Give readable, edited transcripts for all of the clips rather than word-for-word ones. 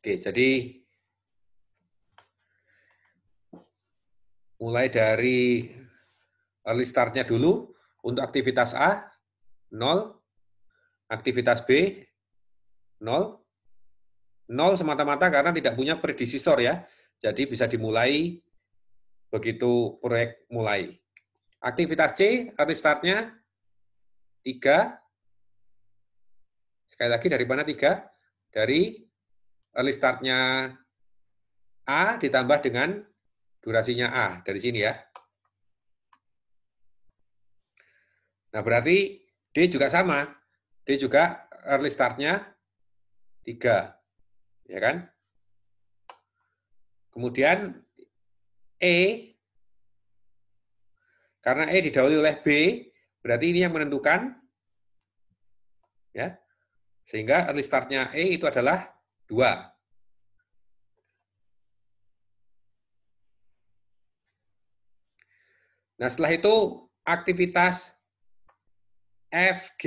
Oke, jadi mulai dari early start-nya dulu. Untuk aktivitas A, 0. Aktivitas B, 0. 0 semata-mata karena tidak punya predecessor ya. Jadi bisa dimulai begitu proyek mulai. Aktivitas C, early start-nya 3. Sekali lagi dari mana 3? Dari early start-nya A ditambah dengan durasinya A. Dari sini ya. Nah, berarti D juga sama. D juga early start-nya 3. Ya kan? Kemudian E, karena E didahului oleh B, berarti ini yang menentukan. Ya, sehingga early start-nya E itu adalah 2. Nah, setelah itu aktivitas F, G,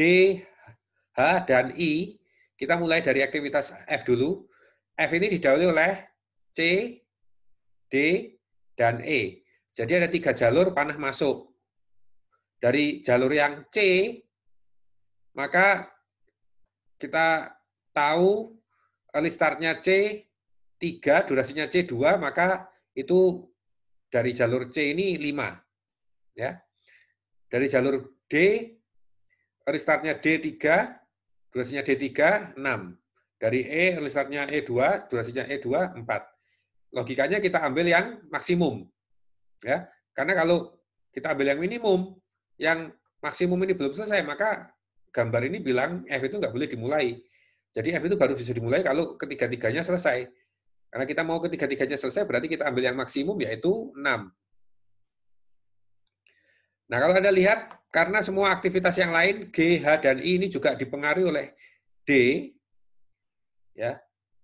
H, dan I, kita mulai dari aktivitas F dulu. F ini didahului oleh C, D, dan E. Jadi ada 3 jalur panah masuk. Dari jalur yang C, maka kita tahu early start-nya C 3, durasinya C 2, maka itu dari jalur C ini 5. Ya. Dari jalur D, early start-nya D3, durasinya D3, 6. Dari E, early start-nya E2, durasinya E2, 4. Logikanya kita ambil yang maksimum. Ya. Karena kalau kita ambil yang minimum, yang maksimum ini belum selesai, maka gambar ini bilang F itu nggak boleh dimulai. Jadi F itu baru bisa dimulai kalau ketiga-tiganya selesai. Karena kita mau ketiga-tiganya selesai, berarti kita ambil yang maksimum, yaitu 6. Nah, kalau Anda lihat, karena semua aktivitas yang lain, G, H, dan I ini juga dipengaruhi oleh D, ya,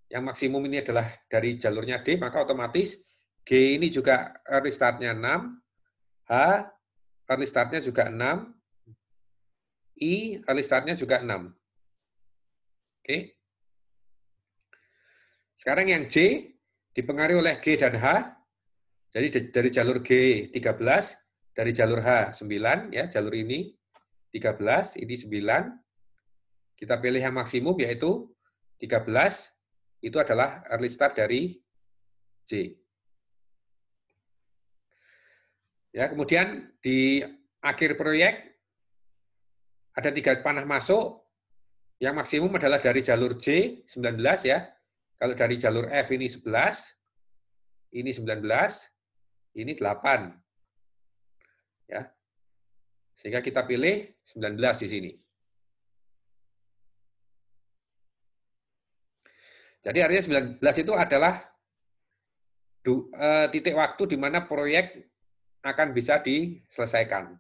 yang maksimum ini adalah dari jalurnya D, maka otomatis G ini juga early start-nya 6, H, early start-nya juga 6, I, early start-nya juga 6. Oke. Sekarang yang J dipengaruhi oleh G dan H, jadi dari jalur G 13, dari jalur H 9, ya, jalur ini 13, ini 9. Kita pilih yang maksimum, yaitu 13, itu adalah early start dari J. Ya, kemudian di akhir proyek ada 3 panah masuk, yang maksimum adalah dari jalur J 19 ya. Kalau dari jalur F ini 11, ini 19, ini 8. Ya. Sehingga kita pilih 19 di sini. Jadi artinya 19 itu adalah titik waktu di mana proyek akan bisa diselesaikan.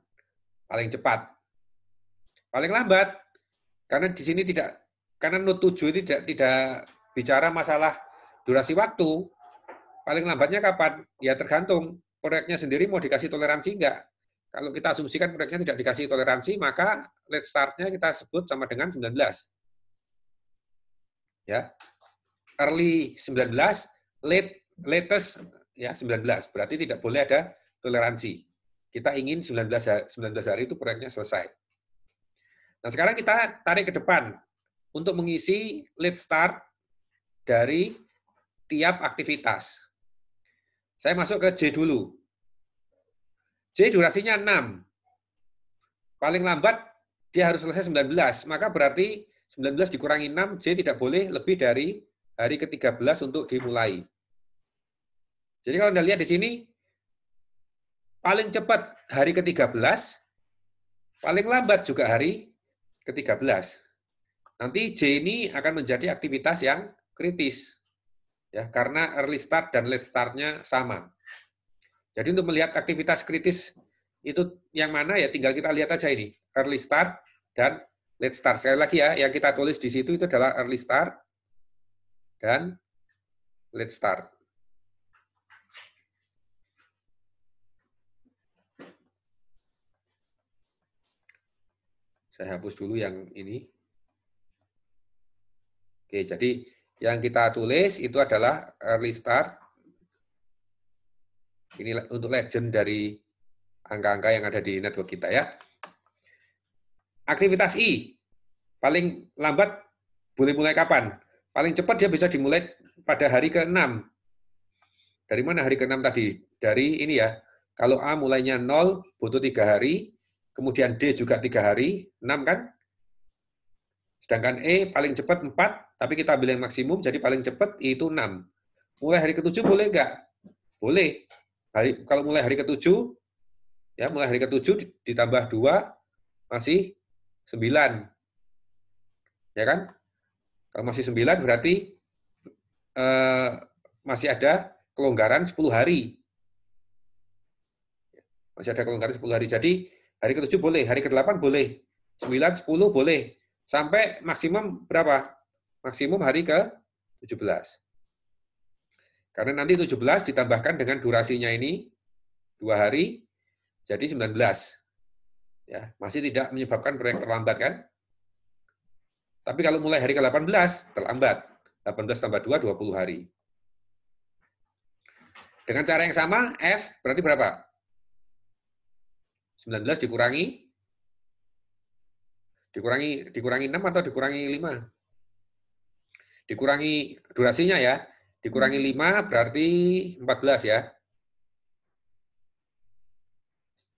Paling cepat. Paling lambat, karena di sini tidak, karena note 7 ini tidak bicara masalah durasi waktu. Paling lambatnya kapan? Ya tergantung proyeknya sendiri mau dikasih toleransi enggak. Kalau kita asumsikan proyeknya tidak dikasih toleransi, maka late start-nya kita sebut sama dengan 19. Ya. Early 19, latest ya 19. Berarti tidak boleh ada toleransi. Kita ingin 19 hari itu proyeknya selesai. Nah, sekarang kita tarik ke depan untuk mengisi late start dari tiap aktivitas. Saya masuk ke J dulu. J durasinya 6. Paling lambat dia harus selesai 19. Maka berarti 19 dikurangi 6, J tidak boleh lebih dari hari ke-13 untuk dimulai. Jadi kalau Anda lihat di sini, paling cepat hari ke-13, paling lambat juga hari ke-13. Nanti J ini akan menjadi aktivitas yang kritis. Ya, karena early start dan late start-nya sama. Jadi untuk melihat aktivitas kritis itu yang mana, ya tinggal kita lihat aja ini, early start dan late start. Sekali lagi ya, yang kita tulis di situ itu adalah early start dan late start. Saya hapus dulu yang ini. Oke, jadi Yang kita tulis itu adalah early start. Ini untuk legend dari angka-angka yang ada di network kita ya. Aktivitas I, paling lambat boleh mulai kapan? Paling cepat dia bisa dimulai pada hari ke-6. Dari mana hari ke-6 tadi? Dari ini ya, kalau A mulainya 0, butuh 3 hari, kemudian D juga 3 hari, 6 kan? Sedangkan E paling cepat 4, tapi kita ambil yang maksimum, jadi paling cepat itu 6. Mulai hari ke-7 boleh nggak? Boleh. Kalau mulai hari ke-7, ya mulai hari ke-7 ditambah 2, masih 9. Ya kan? Kalau masih 9 berarti masih ada kelonggaran 10 hari. Masih ada kelonggaran 10 hari. Jadi hari ke-7 boleh, hari ke-8 boleh, 9, 10 boleh. Sampai maksimum berapa? Maksimum hari ke-17. Karena nanti 17 ditambahkan dengan durasinya ini 2 hari, jadi 19. Ya, masih tidak menyebabkan proyek terlambat kan? Tapi kalau mulai hari ke-18, terlambat. 18 tambah 2, 20 hari. Dengan cara yang sama, F berarti berapa? 19 dikurangi 6 atau dikurangi 5? Dikurangi durasinya ya. Dikurangi 5 berarti 14 ya.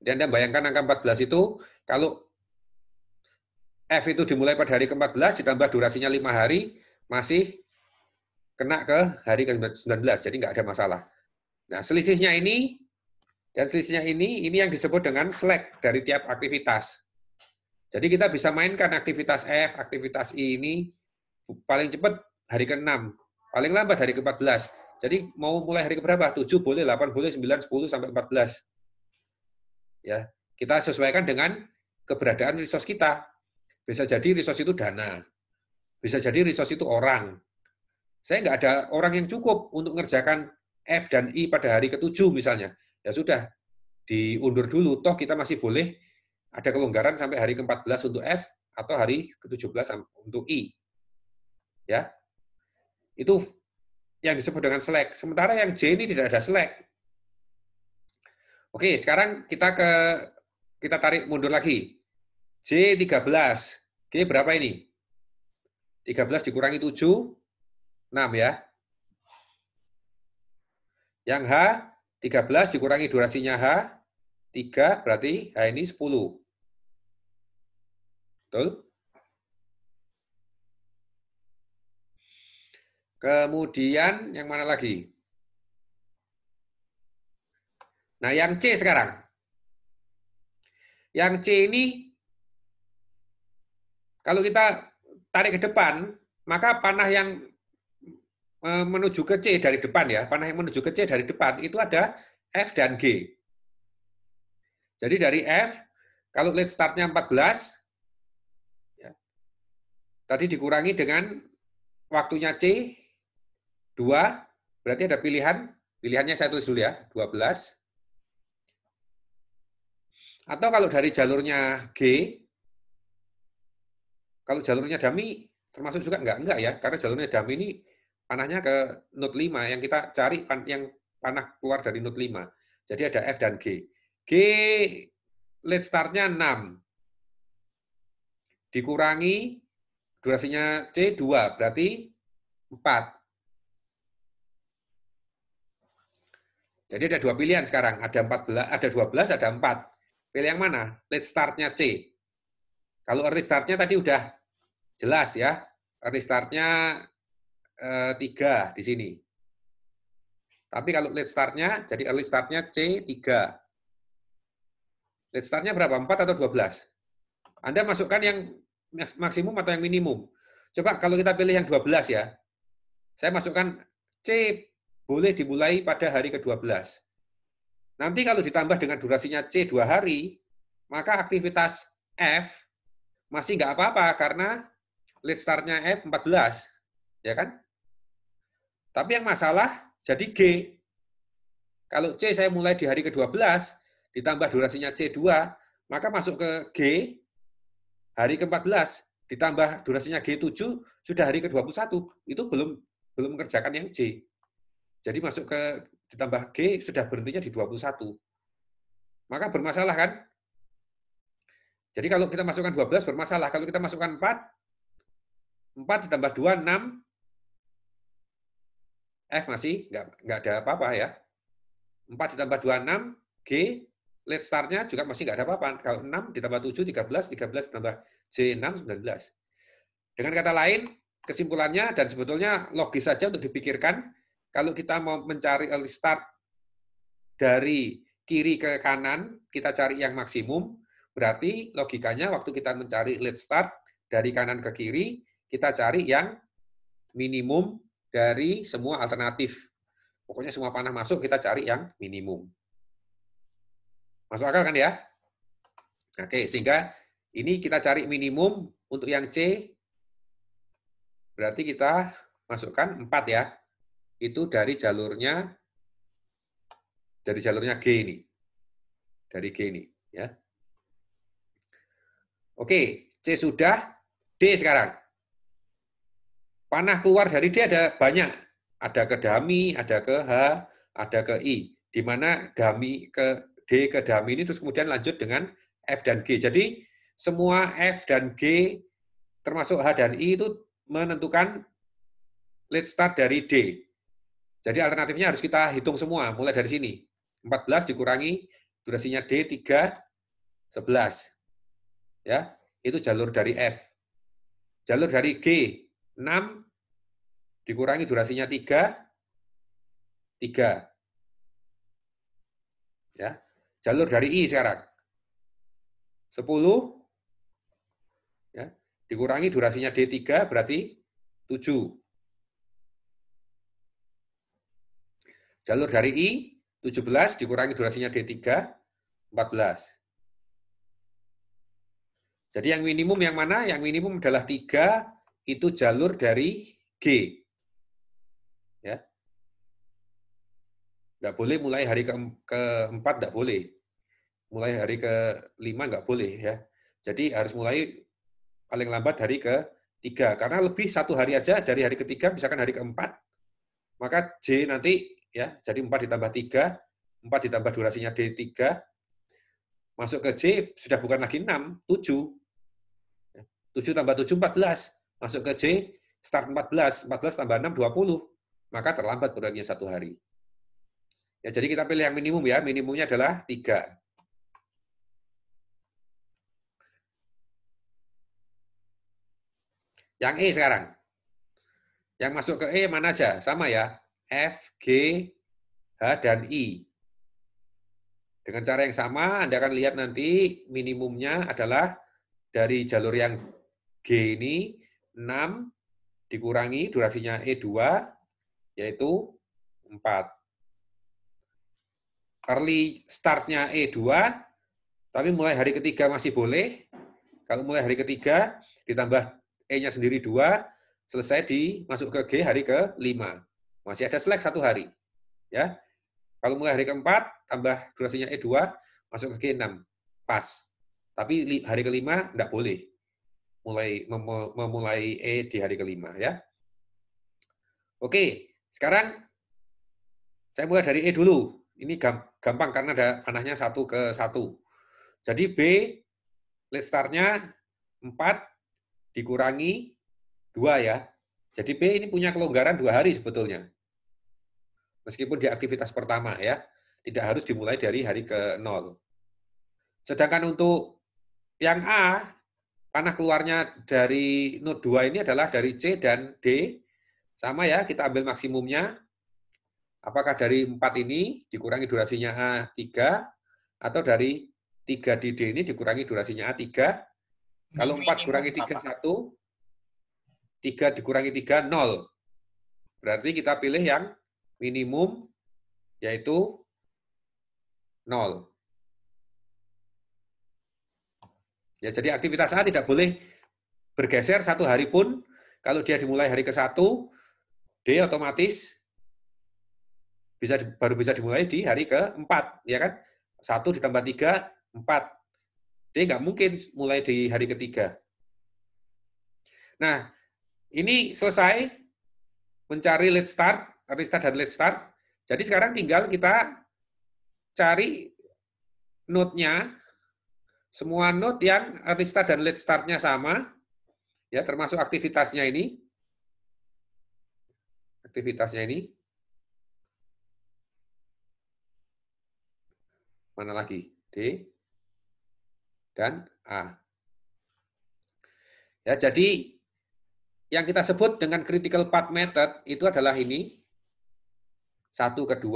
Dan Anda bayangkan angka 14 itu, kalau F itu dimulai pada hari ke-14, ditambah durasinya 5 hari, masih kena ke hari ke-19, jadi nggak ada masalah. Nah, selisihnya ini, dan selisihnya ini yang disebut dengan slack dari tiap aktivitas. Jadi kita bisa mainkan aktivitas F, aktivitas I ini paling cepat hari ke-6, paling lambat hari ke-14. Jadi mau mulai hari ke-berapa? 7 boleh, 8 boleh, 9, 10, sampai 14. Ya, kita sesuaikan dengan keberadaan resource kita. Bisa jadi resource itu dana, bisa jadi resource itu orang. Saya nggak ada orang yang cukup untuk mengerjakan F dan I pada hari ke-7 misalnya. Ya sudah, diundur dulu, toh kita masih boleh ada kelonggaran sampai hari ke-14 untuk F atau hari ke-17 untuk I. Ya. Itu yang disebut dengan slack. Sementara yang J ini tidak ada slack. Oke, sekarang kita tarik mundur lagi. J 13. G berapa ini? 13 dikurangi 7, 6 ya. Yang H 13 dikurangi durasinya H, 3 berarti H ini 10. Betul? Kemudian yang mana lagi? Nah, yang C sekarang. Yang C ini, kalau kita tarik ke depan, maka panah yang menuju ke C dari depan ya, panah yang menuju ke C dari depan, itu ada F dan G. Jadi dari F, kalau lead start-nya 14, ya, tadi dikurangi dengan waktunya C, 2, berarti ada pilihannya saya tulis dulu ya, 12. Atau kalau dari jalurnya G, kalau jalurnya dummy, termasuk juga enggak ya, karena jalurnya dummy ini panahnya ke node 5, yang kita cari yang panah keluar dari node 5. Jadi ada F dan G. G lead start-nya 6. Dikurangi durasinya C 2, berarti 4. Jadi ada 2 pilihan sekarang, ada 14, ada 12, ada 4. Pilih yang mana? Lead start-nya C. Kalau early start-nya tadi udah jelas ya. Early start-nya 3 di sini. Tapi kalau lead start-nya, jadi early start-nya C 3. Lead start-nya berapa? 4 atau 12? Anda masukkan yang maksimum atau yang minimum. Coba kalau kita pilih yang 12 ya. Saya masukkan C boleh dimulai pada hari ke-12. Nanti kalau ditambah dengan durasinya C 2 hari, maka aktivitas F masih nggak apa-apa karena lead start-nya F 14. Ya kan? Tapi yang masalah jadi G. Kalau C saya mulai di hari ke-12, ditambah durasinya C2, maka masuk ke G, hari ke-14, ditambah durasinya G7, sudah hari ke-21. Itu belum belum mengerjakan yang J. Jadi masuk ke ditambah G sudah berhentinya di 21. Maka bermasalah kan? Jadi kalau kita masukkan 12 bermasalah. Kalau kita masukkan 4, 4 ditambah 2, 6, F masih nggak ada apa-apa ya. 4 ditambah 2, 6, G, late start-nya juga masih nggak ada apa-apa. Kalau 6 ditambah 7, 13, 13 ditambah J, 6, 19. Dengan kata lain, kesimpulannya dan sebetulnya logis saja untuk dipikirkan, kalau kita mau mencari early start dari kiri ke kanan, kita cari yang maksimum, berarti logikanya waktu kita mencari late start dari kanan ke kiri, kita cari yang minimum dari semua alternatif. Pokoknya semua panah masuk, kita cari yang minimum. Masuk akal kan ya? Oke, sehingga ini kita cari minimum untuk yang C, berarti kita masukkan 4 ya. Itu dari jalurnya G ini. Dari G ini. Ya. Oke, C sudah, D sekarang. Panah keluar dari D ada banyak. Ada ke dummy, ada ke H, ada ke I. Di mana dummy ke D ke dummy ini terus kemudian lanjut dengan F dan G. Jadi semua F dan G termasuk H dan I itu menentukan late start dari D. Jadi alternatifnya harus kita hitung semua mulai dari sini. 14 dikurangi durasinya D 3, 11. Ya, itu jalur dari F. Jalur dari G 6 dikurangi durasinya 3, 3. Ya. Jalur dari I sekarang 10 ya, dikurangi durasinya D3 berarti 7. Jalur dari I 17 dikurangi durasinya D3 14. Jadi yang minimum yang mana? Yang minimum adalah 3, itu jalur dari G. Ya. Nggak boleh mulai hari keempat, nggak boleh. Mulai hari ke-5 nggak boleh. Ya. Jadi harus mulai paling lambat hari ke-3. Karena lebih 1 hari aja dari hari ke-3, misalkan hari ke-4, maka J nanti, ya jadi 4 ditambah 3, 4 ditambah durasinya D3, masuk ke J sudah bukan lagi 6, 7. 7 tambah 7, 14. Masuk ke J, start 14. 14 tambah 6, 20. Maka terlambat produknya 1 hari. Ya, jadi kita pilih yang minimum ya. Minimumnya adalah 3. Yang E sekarang. Yang masuk ke E mana aja? Sama ya. F, G, H, dan I. Dengan cara yang sama, Anda akan lihat nanti minimumnya adalah dari jalur yang G ini 6 dikurangi durasinya E2 yaitu 4. Early start-nya E2 tapi mulai hari ketiga masih boleh. Kalau mulai hari ketiga ditambah E-nya sendiri 2 selesai masuk ke G hari ke-5. Masih ada slack 1 hari. Ya. Kalau mulai hari keempat tambah durasinya E2 masuk ke G6. Pas. Tapi hari ke-5 enggak boleh. Memulai E di hari ke-5 ya. Oke, sekarang saya mulai dari E dulu. Ini gampang karena ada panahnya 1 ke 1. Jadi B late start-nya 4 dikurangi 2 ya. Jadi B ini punya kelonggaran 2 hari sebetulnya. Meskipun di aktivitas pertama ya. Tidak harus dimulai dari hari ke-0. Sedangkan untuk yang A, panah keluarnya dari node 2 ini adalah dari C dan D. Sama ya, kita ambil maksimumnya. Apakah dari 4 ini dikurangi durasinya A3, atau dari 3 di D ini dikurangi durasinya A3. Kalau 4 kurangi 3, 1. 3 dikurangi 3, 0. Berarti kita pilih yang minimum, yaitu 0. Ya, jadi aktivitas A tidak boleh bergeser 1 hari pun. Kalau dia dimulai hari ke-1, D otomatis baru bisa dimulai di hari ke-4, ya kan? 1 ditambah 3, 4. D nggak mungkin mulai di hari ke-3. Nah, ini selesai. mencari late start, early start dan late start. Jadi sekarang tinggal kita cari node-nya, semua node yang early start dan late start-nya sama, ya termasuk aktivitasnya ini. Aktivitasnya ini. Mana lagi? D dan A. Ya, jadi yang kita sebut dengan critical path method itu adalah ini. 1 ke 2,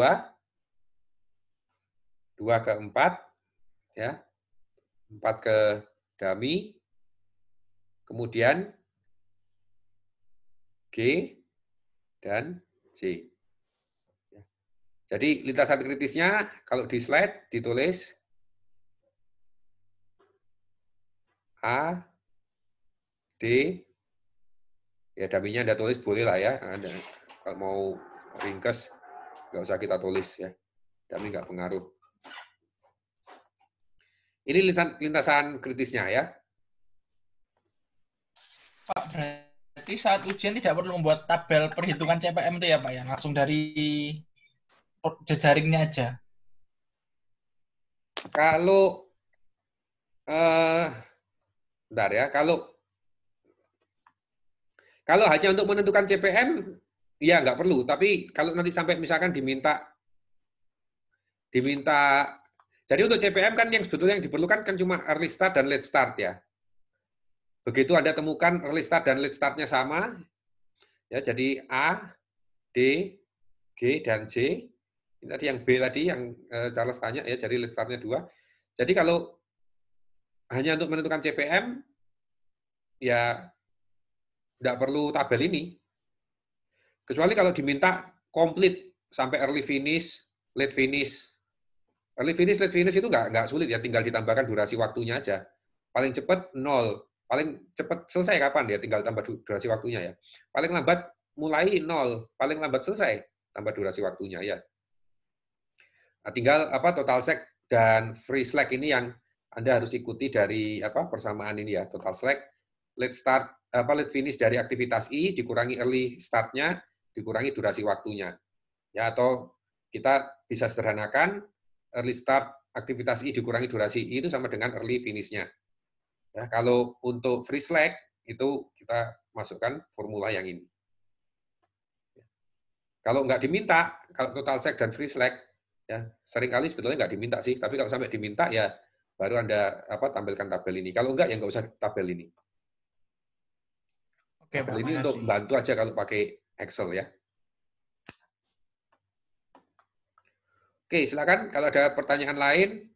2 ke 4, ya. 4 ke dummy, kemudian G dan C. Jadi lintasan kritisnya kalau di slide ditulis A, D, ya dummy-nya Anda tulis boleh lah ya. Anda, kalau mau ringkas nggak usah kita tulis ya. Dummy nggak pengaruh. Ini lintasan kritisnya ya. Pak, berarti saat ujian tidak perlu membuat tabel perhitungan CPM itu ya Pak ya, langsung dari jejaringnya aja. Kalau bentar ya, kalau hanya untuk menentukan CPM, ya nggak perlu. Tapi kalau nanti sampai misalkan diminta, jadi untuk CPM kan yang sebetulnya yang diperlukan kan cuma early start dan late start ya. Begitu Anda temukan early start dan late start-nya sama, ya jadi A, D, G, dan C. Ini tadi yang B tadi yang Charles tanya ya, jadi late start-nya 2. Jadi kalau hanya untuk menentukan CPM, ya nggak perlu tabel ini. Kecuali kalau diminta komplit sampai early finish, late finish. Early finish, late finish itu nggak sulit ya, tinggal ditambahkan durasi waktunya aja. Paling cepat 0, paling cepat selesai kapan ya, tinggal tambah durasi waktunya ya. Paling lambat mulai 0, paling lambat selesai tambah durasi waktunya ya. Nah, tinggal total slack dan free slack ini yang Anda harus ikuti dari persamaan ini ya, total slack, late start late finish dari aktivitas I dikurangi early start-nya dikurangi durasi waktunya. Ya, atau kita bisa sederhanakan early start aktivitas I dikurangi durasi I itu sama dengan early finish-nya. Ya, kalau untuk free slack itu kita masukkan formula yang ini. Kalau nggak diminta, kalau total slack dan free slack, ya seringkali sebetulnya nggak diminta sih, tapi kalau sampai diminta ya baru Anda tampilkan tabel ini. Kalau nggak ya nggak usah tabel ini. Oke, Tabel Pak, ini untuk bantu aja kalau pakai Excel ya. Oke, silakan kalau ada pertanyaan lain.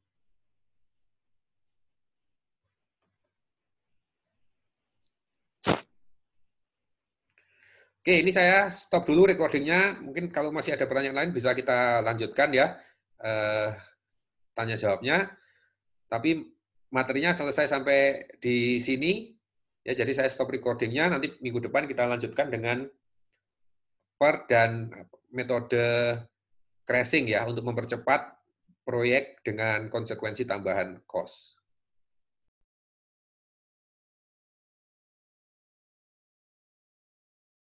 Oke, ini saya stop dulu recordingnya. Mungkin kalau masih ada pertanyaan lain bisa kita lanjutkan ya, tanya jawabnya. Tapi materinya selesai sampai di sini. Ya, jadi saya stop recordingnya. Nanti minggu depan kita lanjutkan dengan PER dan metode crashing ya untuk mempercepat proyek dengan konsekuensi tambahan cost.